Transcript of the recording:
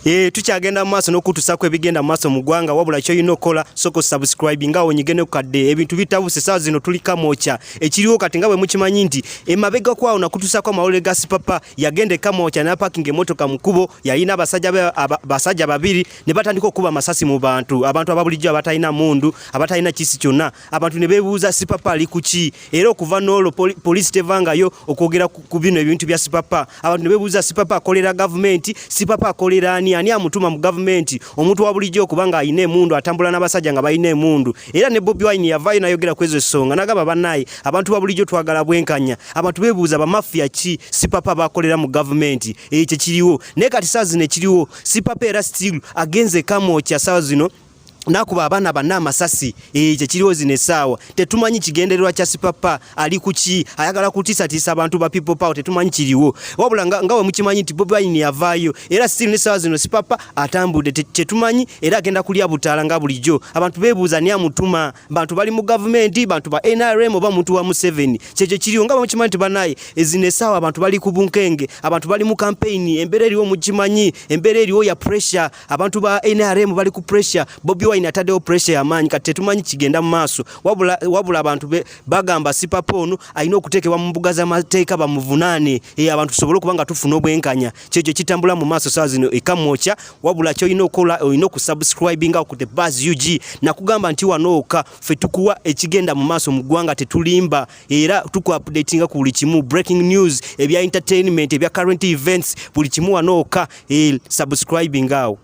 Tukyagenda mu maaso n'okutusako ebigenda mu maaso mu ggwanga wabula ky'olina okola soko subscribe nga wonyigene ku kadde ebintu bitabuse saa zino tuli Ekamwokya ekiriwo kati nga bwe mukimanyi nti emabega kwawo nakutusako amawulire ga Sipapa yagenda Ekamwokya n'apakinga emmotoka mu kkubo yalina abasajja babiri ne batandika okuba amasasi mu abantu ababulijjo abatalina mundu abatalina kisi kyonna abantu ne beebuuza Sipapa ali ku ki era okuva n'olwo poliisi tevangayo okwogera ku bino ebintu bya Sipapa abantu ne beebuuza Sipapa akolera gavumenti Sipapa akolera ani amutuma mu gavumenti omuntu wa bulijjo okubanga ayina emundu atambula n'abasajja nga bayina emundu era ne Bobi Wine yavaayo n'ayogera ku ezo ensonga n'agamba bannaye abantu ba bulijjo twagala bwenkanya abantu beebuuza bamafia ki Sipapa bakolera mu gavumenti ekyo kiriwo naye kati saa zino ekiriwo Sipapa era still agenze Ekamwokya saa zino nakuba abaana banna amasasi ekyo kiriwo zino essaawa tetumanyi kigendererwa kya Sipapa ali ku ki ayagala kutiisatiisa abantu ba people power tetumanyi kiriwo wabula nga we mukimanyi nti Bobi Wine yavaayo era still ne saa zino Sipapa atambudde tetumanyi era agenda kulya butaala nga bulijjo abantu beebuuza ni amutuma bantu bali mu gavumenti bantu ba NRM oba muntu wa Museveni kyekyo kiriwo nga we mukimanyi nti banaye zino essaawa abantu bali ku bunkenge abantu bali mu campaign embeera eriwo mukimanyi embeera eriwo ya pressure abantu ba NRM bali ku pressure Bobi Wine ataddewo pressure y'amaanyi kati tetumanyi kigenda mu maaso wabula abantu bagamba Sipapa ono alina okuteekebwa mu mbuga z'amateeka bamuvunaane abantu tusobole okuba nga tufuna obwenkanya kyekyo kitambula mu maaso saa zino Ekamwokya wabula ky'olina okola olina okusubscribinga ku the Buzz UG nakugamba nti wanooka ffe tukuwa ekigenda mu maaso mu ggwanga tetulimba era tuku-updatinga ku buli kimu breaking news ebya entertainment ebya current events buli kimu wanooka subscribing awo.